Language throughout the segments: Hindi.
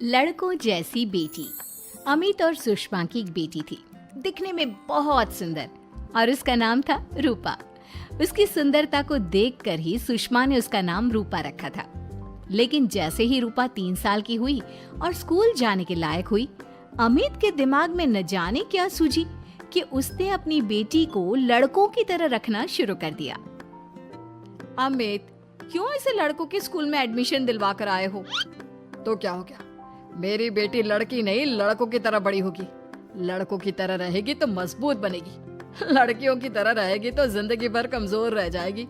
लड़कों जैसी बेटी। अमित और सुषमा की एक बेटी थी, दिखने में बहुत सुंदर, और उसका नाम था रूपा। उसकी सुंदरता को देखकर ही सुषमा ने उसका नाम रूपा रखा था। लेकिन जैसे ही रूपा 3 साल की हुई और स्कूल जाने के लायक हुई, अमित के दिमाग में न जाने क्या सूझी कि उसने अपनी बेटी को लड़कों की तरह रखना शुरू कर दिया। अमित, क्यों इसे लड़कों के स्कूल में एडमिशन दिलवा कर आए हो? तो क्या हो गया, मेरी बेटी लड़की नहीं लड़कों की तरह बड़ी होगी। लड़कों की तरह रहेगी तो मजबूत बनेगी, लड़कियों की तरह रहेगी तो जिंदगी भर कमजोर रह जाएगी।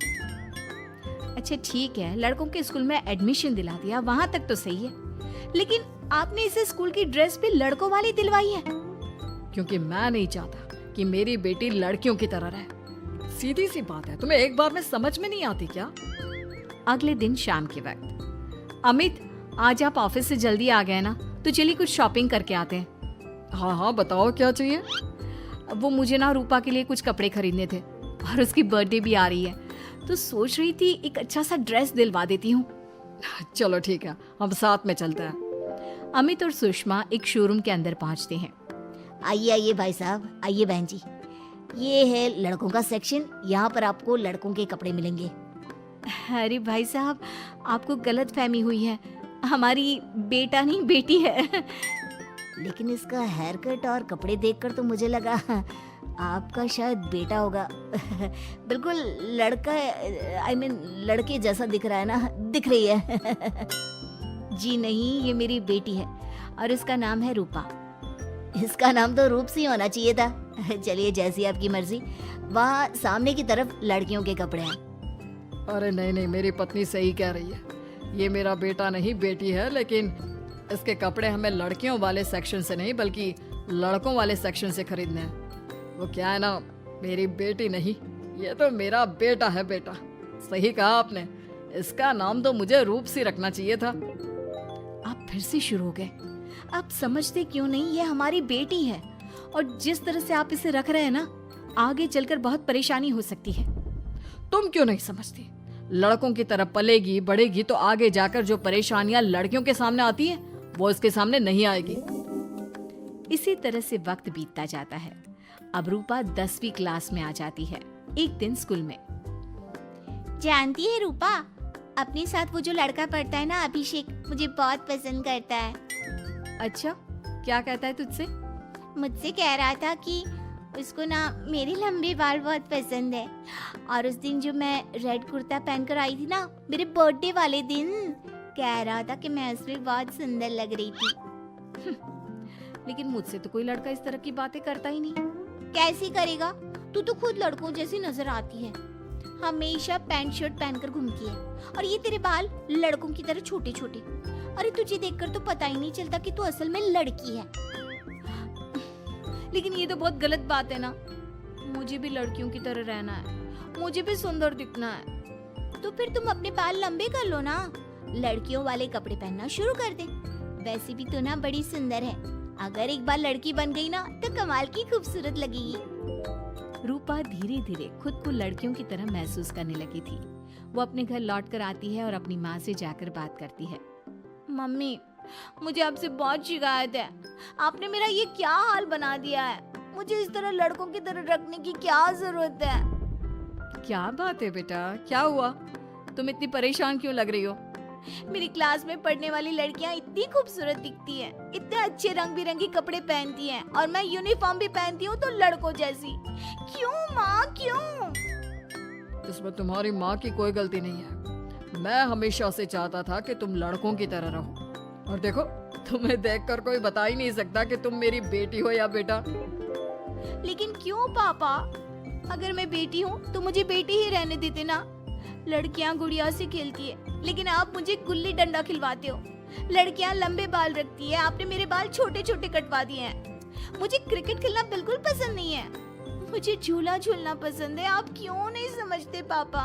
अच्छा ठीक है, लड़कों के स्कूल में एडमिशन दिला दिया, वहां तक तो सही है। लेकिन आपने इसे स्कूल की ड्रेस भी लड़कों वाली दिलवाई है। क्योंकि मैं नहीं चाहता कि मेरी बेटी लड़कियों की तरह रहे। सीधी सी बात है, तुम्हें एक बार में समझ में नहीं आती क्या? अगले दिन शाम के वक्त, अमित आज आप ऑफिस से जल्दी आ गए ना, तो चलिए कुछ शॉपिंग करके आते हैं। हाँ हाँ, बताओ क्या चाहिए? वो मुझे ना रूपा के लिए कुछ कपड़े खरीदने थे, और उसकी बर्थडे भी आ रही है, तो सोच रही थी एक अच्छा सा ड्रेस दिलवा देती हूँ। चलो ठीक है, हम साथ में चलते हैं। अमित और सुषमा एक शोरूम के अंदर पहुंचते हैं। आइए आइए भाई साहब, आइए बहन जी। ये है लड़कों का सेक्शन, यहाँ पर आपको लड़कों के कपड़े मिलेंगे। अरे भाई साहब, आपको गलत फहमी हुई है, हमारी बेटा नहीं बेटी है। लेकिन इसका हेयर कट और कपड़े देखकर तो मुझे लगा आपका शायद बेटा होगा। बिल्कुल लड़का, आई मीन लड़के जैसा दिख रहा है ना, दिख रही है। जी नहीं, ये मेरी बेटी है और इसका नाम है रूपा। इसका नाम तो रूप सी होना चाहिए था। चलिए जैसी आपकी मर्जी। वहाँ सामने की तरफ लड़कियों के कपड़े हैं। अरे नहीं नहीं, मेरी पत्नी सही कह रही है, ये मेरा बेटा नहीं बेटी है, लेकिन इसके कपड़े हमें लड़कियों वाले सेक्शन से नहीं बल्कि लड़कों वाले सेक्शन से खरीदने हैं। वो क्या है ना, मेरी बेटी नहीं, ये तो मेरा बेटा है। बेटा, सही कहा आपने, इसका नाम तो मुझे रूप सी रखना चाहिए था। आप फिर से शुरू हो गए। आप समझते क्यों नहीं, ये हमारी बेटी है, और जिस तरह से आप इसे रख रहे हैं ना, आगे चलकर बहुत परेशानी हो सकती है। तुम क्यों नहीं समझती? लड़कों की तरह पलेगी बढ़ेगी तो आगे जाकर जो परेशानियां लड़कियों के सामने आती है वो इसके सामने नहीं आएगी। इसी तरह से वक्त बीतता जाता है। अब रूपा 10वीं क्लास में आ जाती है। एक दिन स्कूल में, जानती है रूपा, अपने साथ वो जो लड़का पढ़ता है ना, अभिषेक, मुझे बहुत पसंद करता है। अच्छा, क्या कहता है तुझसे? मुझसे कह रहा था कि उसको ना मेरे लंबे बाल बहुत पसंद है, और उस दिन जो मैं रेड कुर्ता पहनकर आई थी ना, मेरे बर्थडे वाले दिन, कह रहा था कि मैं उसमें बहुत सुंदर लग रही थी। लेकिन मुझसे तो कोई लड़का इस तरह की बातें करता ही नहीं। कैसी करेगा? तू तो खुद लड़कों जैसी नजर आती है, हमेशा पैंट शर्ट पहनकर घूमती है, और ये तेरे बाल लड़कों की तरह छोटे छोटे। अरे तुझे देखकर तो पता ही नहीं चलता कि तू असल में लड़की है। लेकिन ये तो बहुत गलत बात है ना, मुझे भी लड़कियों की तरह रहना है, मुझे भी सुंदर दिखना है। तो फिर तुम अपने बाल लंबे कर लो ना, लड़कियों वाले कपड़े पहनना शुरू कर दे। वैसे भी तो ना बड़ी सुंदर है, अगर एक बार लड़की बन गई ना तो कमाल की खूबसूरत लगेगी। रूपा धीरे धीरे खुद को लड़कियों की तरह महसूस करने लगी थी। वो अपने घर लौट कर आती है और अपनी माँ से जाकर बात करती है। मम्मी, मुझे आपसे बहुत शिकायत है, आपने मेरा ये क्या हाल बना दिया है। मुझे इस तरह लड़कों की तरह रखने की क्या जरूरत है? क्या बात है बेटा, क्या हुआ? तुम इतनी परेशान क्यों लग रही हो? मेरी क्लास में पढ़ने वाली लड़कियां इतनी खूबसूरत दिखती हैं, इतने अच्छे रंग बिरंगे कपड़े पहनती हैं, और मैं यूनिफॉर्म भी पहनती हूँ तो लड़कों जैसी। क्यों माँ, क्यों? इसमें तुम्हारी माँ की कोई गलती नहीं है। मैं हमेशा से चाहता था कि तुम लड़कों की तरह रहो, और देखो, तुम्हें देखकर कोई बता ही नहीं सकता कि तुम मेरी बेटी हो या बेटा। लेकिन क्यों पापा? अगर मैं बेटी हूँ तो मुझे बेटी ही रहने देते ना। लड़कियाँ गुड़िया से खेलती है, लेकिन आप मुझे गुल्ली डंडा खिलवाते हो। लड़कियाँ लंबे बाल रखती है, आपने मेरे बाल छोटे छोटे कटवा दिए हैं। मुझे क्रिकेट खेलना बिल्कुल पसंद नहीं है, मुझे झूला झूलना पसंद है। आप क्यों नहीं समझते पापा?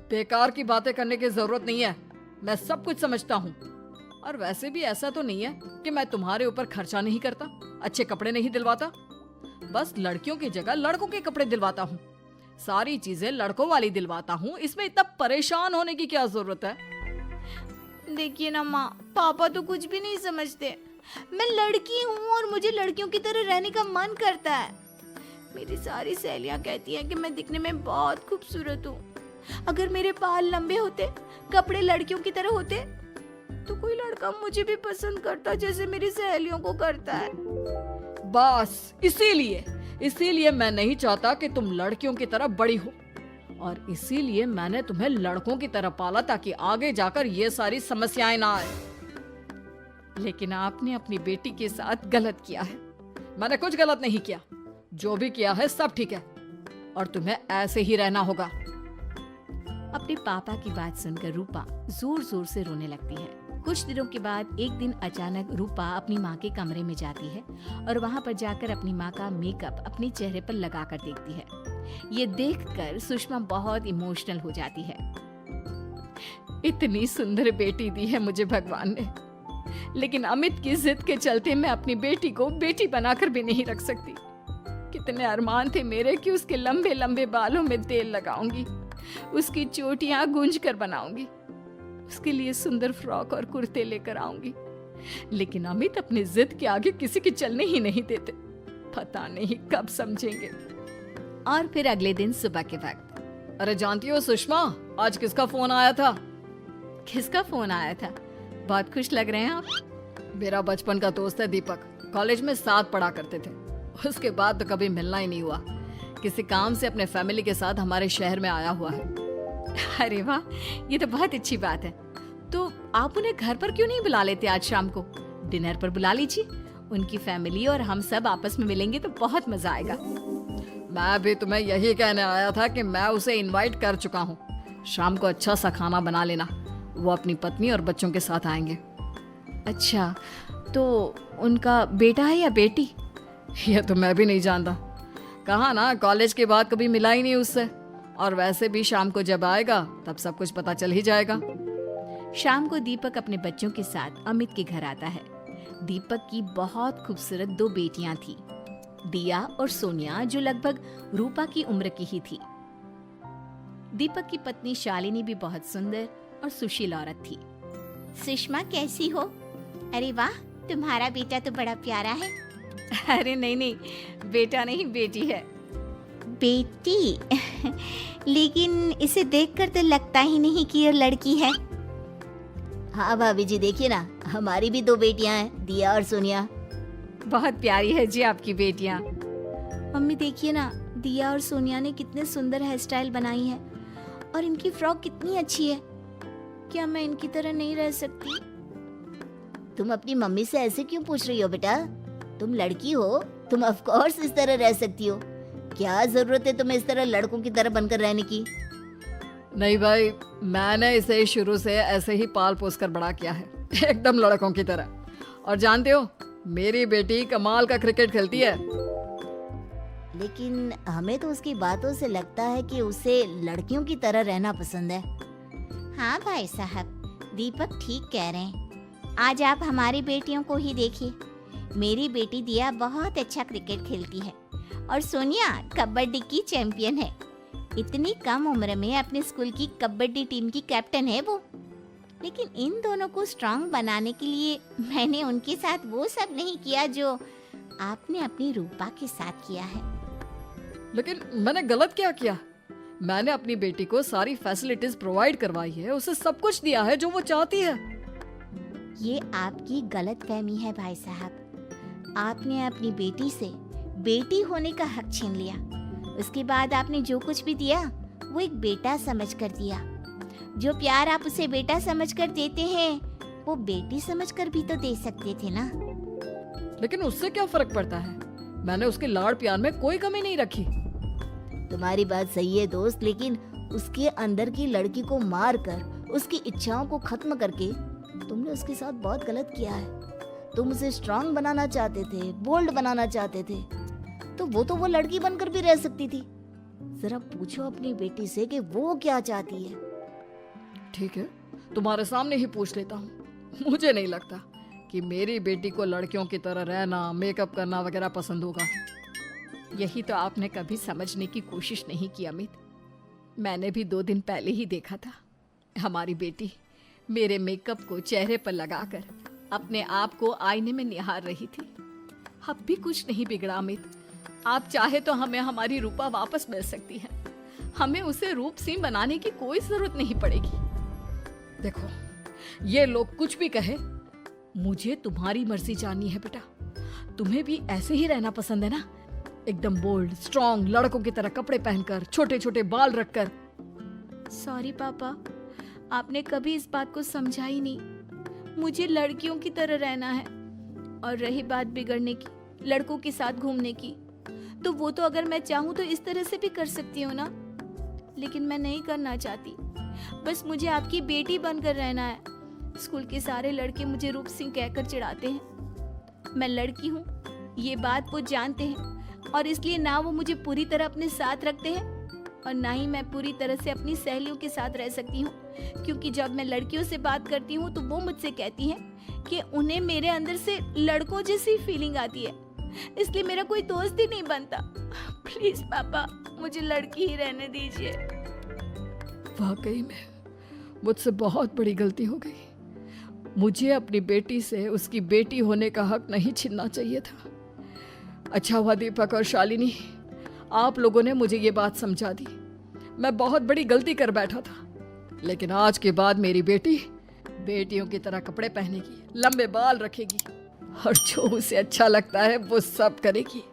बेकार की बातें करने की जरूरत नहीं है, मैं सब कुछ समझता हूँ। और वैसे भी ऐसा तो नहीं है कि मैं तुम्हारे ऊपर खर्चा नहीं करता, अच्छे कपड़े नहीं दिलवाता। बस लड़कियों की जगह लड़कों के कपड़े दिलवाता हूँ, सारी चीजें लड़कों वाली दिलवाता हूँ। इसमें इतना परेशान होने की क्या जरूरत है? देखिए ना माँ, पापा तो कुछ भी नहीं समझते। मैं लड़की हूँ और मुझे लड़कियों की तरह रहने का मन करता है। मेरी सारी सहेलियाँ कहती हैं कि मैं दिखने में बहुत खूबसूरत हूँ। अगर मेरे बाल लंबे होते, कपड़े लड़कियों की तरह होते, तो कोई लड़का मुझे भी पसंद करता जैसे मेरी सहेलियों को करता है। बस इसीलिए मैं नहीं चाहता कि तुम लड़कियों की तरह बड़ी हो, और इसीलिए मैंने तुम्हें लड़कों की तरह पाला ताकि आगे जाकर ये सारी समस्याएं ना आए। लेकिन आपने अपनी बेटी के साथ गलत किया है। मैंने कुछ गलत नहीं किया, जो भी किया है सब ठीक है, और तुम्हें ऐसे ही रहना होगा। अपने पापा की बात सुनकर रूपा जोर जोर से रोने लगती है। कुछ दिनों के बाद एक दिन अचानक रूपा अपनी माँ के कमरे में जाती है और वहाँ पर जाकर अपनी माँ का मेकअप अपने चेहरे पर लगाकर देखती है। ये देखकर सुषमा बहुत इमोशनल हो जाती है। इतनी सुंदर बेटी दी है मुझे भगवान ने, लेकिन अमित की जिद के चलते मैं अपनी बेटी को बेटी बनाकर भी नहीं रख सकती। कितने अरमान थे मेरे कि उसके लंबे लंबे बालों में तेल लगाऊंगी, उसकी चोटियां गूंज कर बनाऊंगी, उसके लिए सुंदर फ्रॉक और कुर्ते लेकर आऊंगी। लेकिन अमित अपनी जिद के आगे किसी की चलने ही नहीं देते। पता नहीं कब समझेंगे। और फिर अगले दिन सुबह के वक्त, अरे जानती हो सुषमा, आज किसका फोन आया था? किसका फोन आया था? बहुत खुश लग रहे हैं आप। मेरा बचपन का दोस्त है दीपक, कॉलेज में साथ पढ़ा करते थे। उसके बाद तो कभी मिलना ही नहीं हुआ। किसी काम से अपने फैमिली के साथ हमारे शहर में आया हुआ है। अरे वाह, ये तो बहुत अच्छी बात है। तो आप उन्हें घर पर क्यों नहीं बुला लेते? आज शाम को डिनर पर बुला लीजिए। उनकी फैमिली और हम सब आपस में मिलेंगे तो बहुत मजा आएगा। मैं भी तुम्हें यही कहने आया था कि मैं उसे इनवाइट कर चुका हूँ। शाम को अच्छा सा खाना बना लेना, वो अपनी पत्नी और बच्चों के साथ आएंगे। अच्छा, तो उनका बेटा है या बेटी? ये तो मैं भी नहीं जानता। कहा ना, कॉलेज के बाद कभी मिला ही नहीं उससे, और वैसे भी शाम को जब आएगा तब सब कुछ पता चल ही जाएगा। शाम को दीपक अपने बच्चों के साथ अमित के घर आता है। दीपक की बहुत खूबसूरत 2 बेटियां थी, दिया और सोनिया, जो लगभग रूपा की उम्र की ही थी। दीपक की पत्नी शालिनी भी बहुत सुंदर और सुशील औरत थी। सुषमा कैसी हो? अरे वाह, तुम्हारा बेटा तो बड़ा प्यारा है। अरे नहीं, बेटा नहीं, बेटी है। बेटी? लेकिन इसे देखकर तो लगता ही नहीं कि ये लड़की है। हाँ भाभी जी, देखिए ना, हमारी भी 2 बेटियां हैं, दिया और सोनिया। बहुत प्यारी है जी आपकी बेटियां। मम्मी देखिए ना, दिया और सोनिया ने कितने सुंदर हेयर स्टाइल बनाई है, और इनकी फ्रॉक कितनी अच्छी है। क्या मैं इनकी तरह नहीं रह सकती? तुम अपनी मम्मी से ऐसे क्यों पूछ रही हो बेटा? तुम लड़की हो, तुम ऑफ कोर्स इस तरह रह सकती हो। क्या जरूरत है तुम्हें इस तरह लड़कों की तरह बनकर रहने की? नहीं भाई, मैंने इसे शुरू से ऐसे ही पाल पोस कर बड़ा किया है, एकदम लड़कों की तरह। और जानते हो, मेरी बेटी कमाल का क्रिकेट खेलती है। लेकिन हमें तो उसकी बातों से लगता है कि उसे लड़कियों की तरह रहना पसंद है। हाँ भाई साहब, दीपक ठीक कह रहे हैं। आज आप हमारी बेटियों को ही देखिए। मेरी बेटी दिया बहुत अच्छा क्रिकेट खेलती है, और सोनिया कबड्डी की चैंपियन है। इतनी कम उम्र में अपने स्कूल की कबड्डी टीम की कैप्टन है वो। लेकिन इन दोनों को स्ट्रांग बनाने के लिए मैंने उनके साथ वो सब नहीं किया जो आपने अपनी रूपा के साथ किया है। लेकिन मैंने गलत क्या किया? मैंने अपनी बेटी को सारी फैसिलिटीज प्रोवाइड करवाई है, उसे सब कुछ दिया है जो वो चाहती है। ये आपकी गलतफहमी है भाई साहब। आपने अपनी बेटी से बेटी होने का हक छीन लिया। उसके बाद आपने जो कुछ भी दिया वो एक बेटा समझकर दिया। जो प्यार आप उसे बेटा समझकर देते हैं वो बेटी समझकर भी तो दे सकते थे ना। लेकिन उससे क्या फर्क पड़ता है? मैंने उसके लाड़ प्यार में कोई कमी नहीं रखी। तुम्हारी बात सही है दोस्त, लेकिन उसके अंदर की लड़की को मार कर, उसकी इच्छाओं को खत्म करके तुमने उसके साथ बहुत गलत किया है। तुम उसे स्ट्रांग बनाना चाहते थे, बोल्ड बनाना चाहते थे, तो वो लड़की बनकर भी रह सकती थी। जरा पूछो अपनी बेटी से कि वो क्या चाहती है। ठीक है, तुम्हारे सामने ही पूछ लेता हूँ। मुझे नहीं लगता कि मेरी बेटी को लड़कियों की तरह रहना, मेकअप करना वगैरह पसंद होगा। यही तो आपने कभी समझने की कोशिश नहीं की अमित। मैंने भी 2 दिन पहले ही देखा था। हमारी बेटी मेरे मेकअप को चेहरे पर लगाकर अपने आप को आईने में निहार रही थी। अब भी कुछ नहीं बिगड़ा अमित। आप चाहे तो हमें हमारी रूपा वापस मिल सकती है। हमें उसे रूप सिंह बनाने की कोई जरूरत नहीं पड़ेगी। देखो, ये लोग कुछ भी कहे, मुझे तुम्हारी मर्जी जाननी है बेटा। तुम्हें भी ऐसे ही रहना पसंद है ना? एकदम बोल्ड, स्ट्रॉन्ग, लड़कों की तरह कपड़े पहनकर, छोटे छोटे बाल रखकर। सॉरी पापा, आपने कभी इस बात को समझा ही नहीं। मुझे लड़कियों की तरह रहना है। और रही बात बिगड़ने की, लड़कों के साथ घूमने की, तो वो तो अगर मैं चाहूँ तो इस तरह से भी कर सकती हूँ ना। लेकिन मैं नहीं करना चाहती। बस मुझे आपकी बेटी बनकर रहना है। स्कूल के सारे लड़के मुझे रूप सिंह कहकर चिढ़ाते हैं। मैं लड़की हूँ, ये बात वो जानते हैं, और इसलिए ना वो मुझे पूरी तरह अपने साथ रखते हैं और ना ही मैं पूरी तरह से अपनी सहेलियों के साथ रह सकती हूँ। क्योंकि जब मैं लड़कियों से बात करती हूँ तो वो मुझसे कहती हैं कि उन्हें मेरे अंदर से लड़कों जैसी फीलिंग आती है, इसलिए मेरा कोई दोस्त ही नहीं बनता। प्लीज पापा, मुझे लड़की ही रहने दीजिए। वाकई में मुझसे बहुत बड़ी गलती हो गई। मुझे अपनी बेटी से उसकी बेटी होने का हक नहीं छीनना चाहिए था। अच्छा हुआ दीपक और शालिनी, आप लोगों ने मुझे ये बात समझा दी। मैं बहुत बड़ी गलती कर बैठा था, लेकिन आज के बाद मेरी बेटी बेटियों की तरह कपड़े पहनेगी, लंबे बाल रखेगी और जो उसे अच्छा लगता है वो सब करेगी।